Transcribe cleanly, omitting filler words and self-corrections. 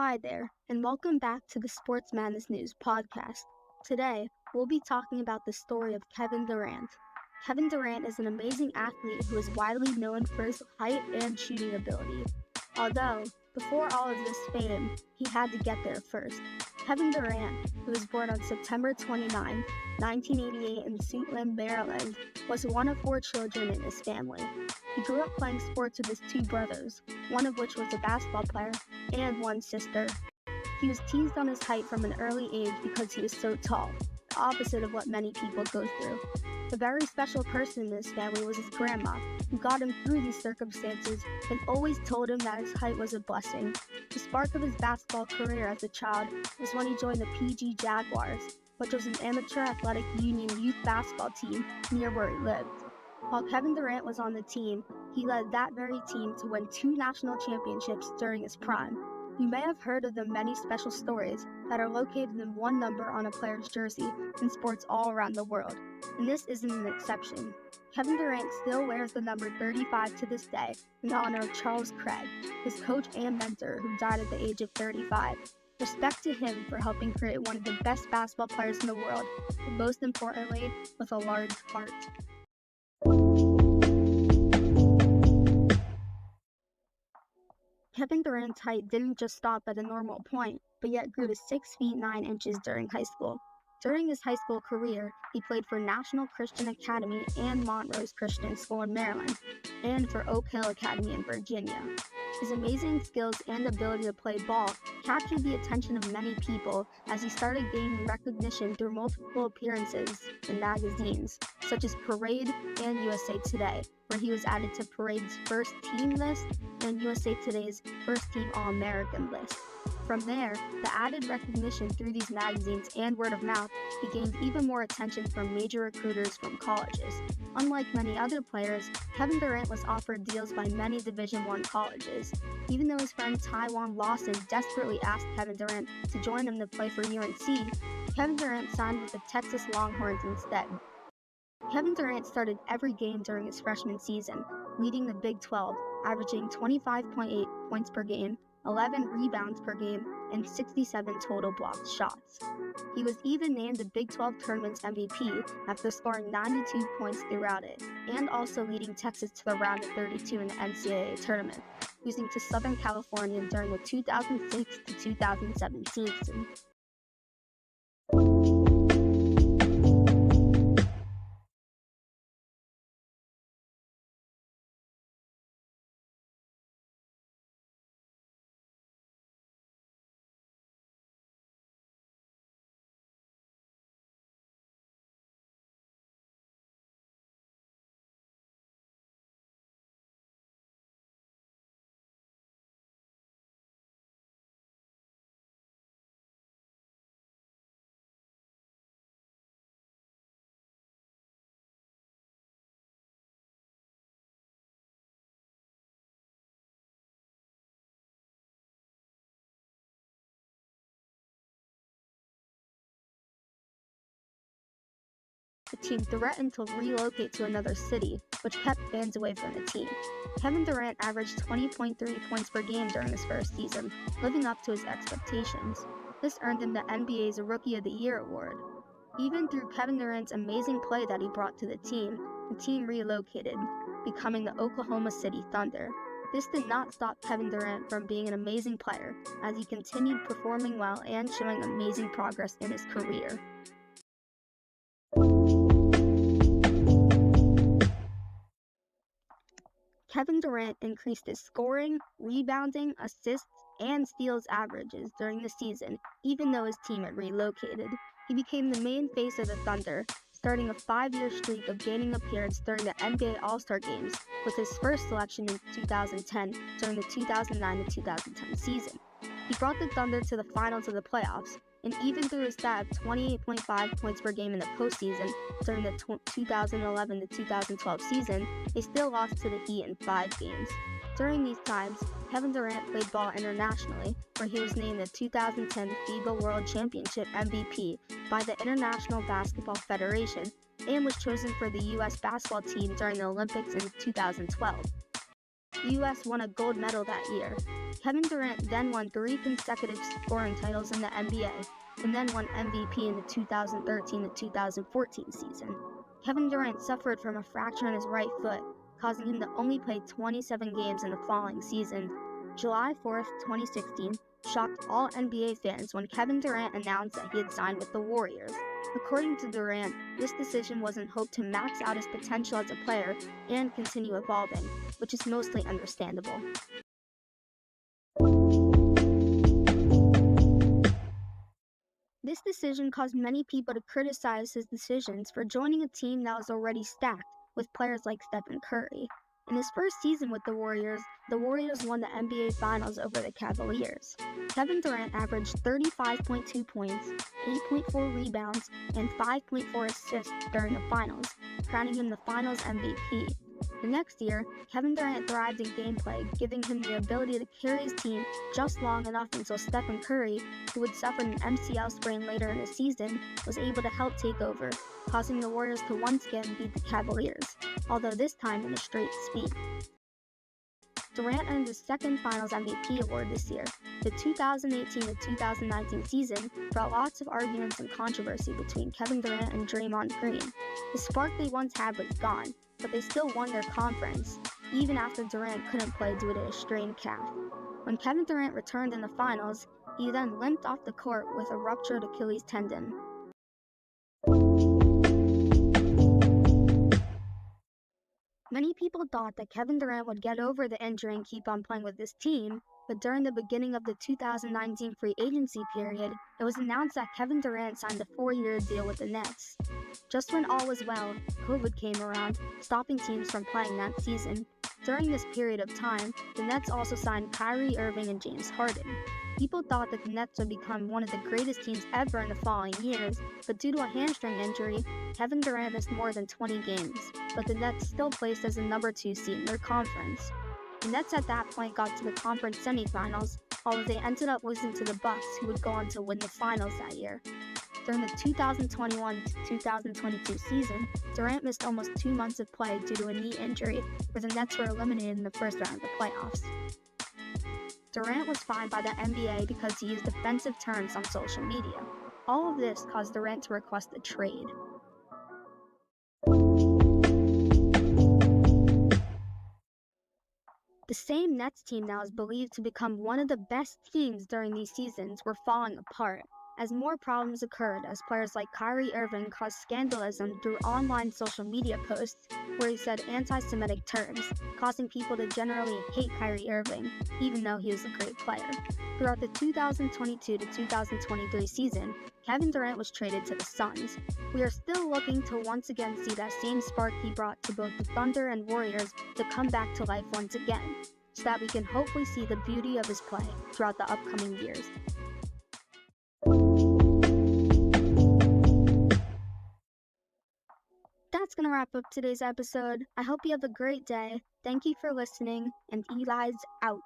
Hi there, and welcome back to the Sports Madness News podcast. Today, we'll be talking about the story of Kevin Durant. Kevin Durant is an amazing athlete who is widely known for his height and shooting ability. Although, before all of this fame, he had to get there first. Kevin Durant, who was born on September 29, 1988 in Suitland, Maryland, was one of 4 children in his family. He grew up playing sports with his 2 brothers, one of which was a basketball player, and 1 sister. He was teased on his height from an early age because he was so tall, the opposite of what many people go through. A very special person in his family was his grandma, who got him through these circumstances and always told him that his height was a blessing. The spark of his basketball career as a child was when he joined the PG Jaguars, which was an amateur athletic union youth basketball team near where he lived. While Kevin Durant was on the team, he led that very team to win 2 national championships during his prime. You may have heard of the many special stories that are located in one number on a player's jersey in sports all around the world, and this isn't an exception. Kevin Durant still wears the number 35 to this day in honor of Charles Craig, his coach and mentor who died at the age of 35. Respect to him for helping create one of the best basketball players in the world, but most importantly, with a large heart. Kevin Durant's height didn't just stop at a normal point, but yet grew to 6 feet 9 inches during high school. During his high school career, he played for National Christian Academy and Montrose Christian School in Maryland, and for Oak Hill Academy in Virginia. His amazing skills and ability to play ball captured the attention of many people as he started gaining recognition through multiple appearances in magazines, such as Parade and USA Today, where he was added to Parade's first team list and USA Today's first team All-American list. From there, the added recognition through these magazines and word of mouth, he gained even more attention from major recruiters from colleges. Unlike many other players, Kevin Durant was offered deals by many Division I colleges. Even though his friend Tywan Lawson desperately asked Kevin Durant to join him to play for UNC, Kevin Durant signed with the Texas Longhorns instead. Kevin Durant started every game during his freshman season, leading the Big 12, averaging 25.8 points per game, 11 rebounds per game, and 67 total blocked shots. He was even named the Big 12 Tournament's MVP after scoring 92 points throughout it, and also leading Texas to the round of 32 in the NCAA tournament, losing to Southern California during the 2006 to 2007 season. The team threatened to relocate to another city, which kept fans away from the team. Kevin Durant averaged 20.3 points per game during his first season, living up to his expectations. This earned him the NBA's Rookie of the Year award. Even through Kevin Durant's amazing play that he brought to the team relocated, becoming the Oklahoma City Thunder. This did not stop Kevin Durant from being an amazing player, as he continued performing well and showing amazing progress in his career. Kevin Durant increased his scoring, rebounding, assists, and steals averages during the season, even though his team had relocated. He became the main face of the Thunder, starting a 5-year streak of gaining appearances during the NBA All-Star Games, with his first selection in 2010 during the 2009 to 2010 season. He brought the Thunder to the finals of the playoffs, and even through his stat of 28.5 points per game in the postseason during the 2011 to 2012 season, they still lost to the Heat in 5 games. During these times, Kevin Durant played ball internationally, where he was named the 2010 FIBA World Championship MVP by the International Basketball Federation and was chosen for the U.S. basketball team during the Olympics in 2012. The U.S. won a gold medal that year. Kevin Durant then won 3 consecutive scoring titles in the NBA, and then won MVP in the 2013 to 2014 season. Kevin Durant suffered from a fracture in his right foot, causing him to only play 27 games in the following season. July 4, 2016, shocked all NBA fans when Kevin Durant announced that he had signed with the Warriors. According to Durant, this decision was in hope to max out his potential as a player and continue evolving, which is mostly understandable. This decision caused many people to criticize his decisions for joining a team that was already stacked with players like Stephen Curry. In his first season with the Warriors won the NBA Finals over the Cavaliers. Kevin Durant averaged 35.2 points, 8.4 rebounds, and 5.4 assists during the finals, crowning him the Finals MVP. The next year, Kevin Durant thrived in gameplay, giving him the ability to carry his team just long enough until Stephen Curry, who would suffer an MCL sprain later in the season, was able to help take over, causing the Warriors to once again beat the Cavaliers, although this time in a straight sweep. Durant earned his second Finals MVP award this year. The 2018 to 2019 season brought lots of arguments and controversy between Kevin Durant and Draymond Green. The spark they once had was gone, but they still won their conference, even after Durant couldn't play due to a strained calf. When Kevin Durant returned in the finals, he then limped off the court with a ruptured Achilles tendon. Many people thought that Kevin Durant would get over the injury and keep on playing with this team, but during the beginning of the 2019 free agency period, it was announced that Kevin Durant signed a 4-year deal with the Nets. Just when all was well, COVID came around, stopping teams from playing that season. During this period of time, the Nets also signed Kyrie Irving and James Harden. People thought that the Nets would become one of the greatest teams ever in the following years, but due to a hamstring injury, Kevin Durant missed more than 20 games, but the Nets still placed as the number 2 seed in their conference. The Nets at that point got to the conference semifinals, although they ended up losing to the Bucks, who would go on to win the finals that year. During the 2021 to 2022 season, Durant missed almost 2 months of play due to a knee injury, where the Nets were eliminated in the first round of the playoffs. Durant was fined by the NBA because he used offensive terms on social media. All of this caused Durant to request a trade. The same Nets team that was believed to become one of the best teams during these seasons were falling apart, as more problems occurred as players like Kyrie Irving caused scandalism through online social media posts where he said anti-Semitic terms, causing people to generally hate Kyrie Irving, even though he was a great player. Throughout the 2022 to 2023 season, Kevin Durant was traded to the Suns. We are still looking to once again see that same spark he brought to both the Thunder and Warriors to come back to life once again, so that we can hopefully see the beauty of his play throughout the upcoming years. That's going to wrap up today's episode. I hope you have a great day. Thank you for listening, and Eli's out.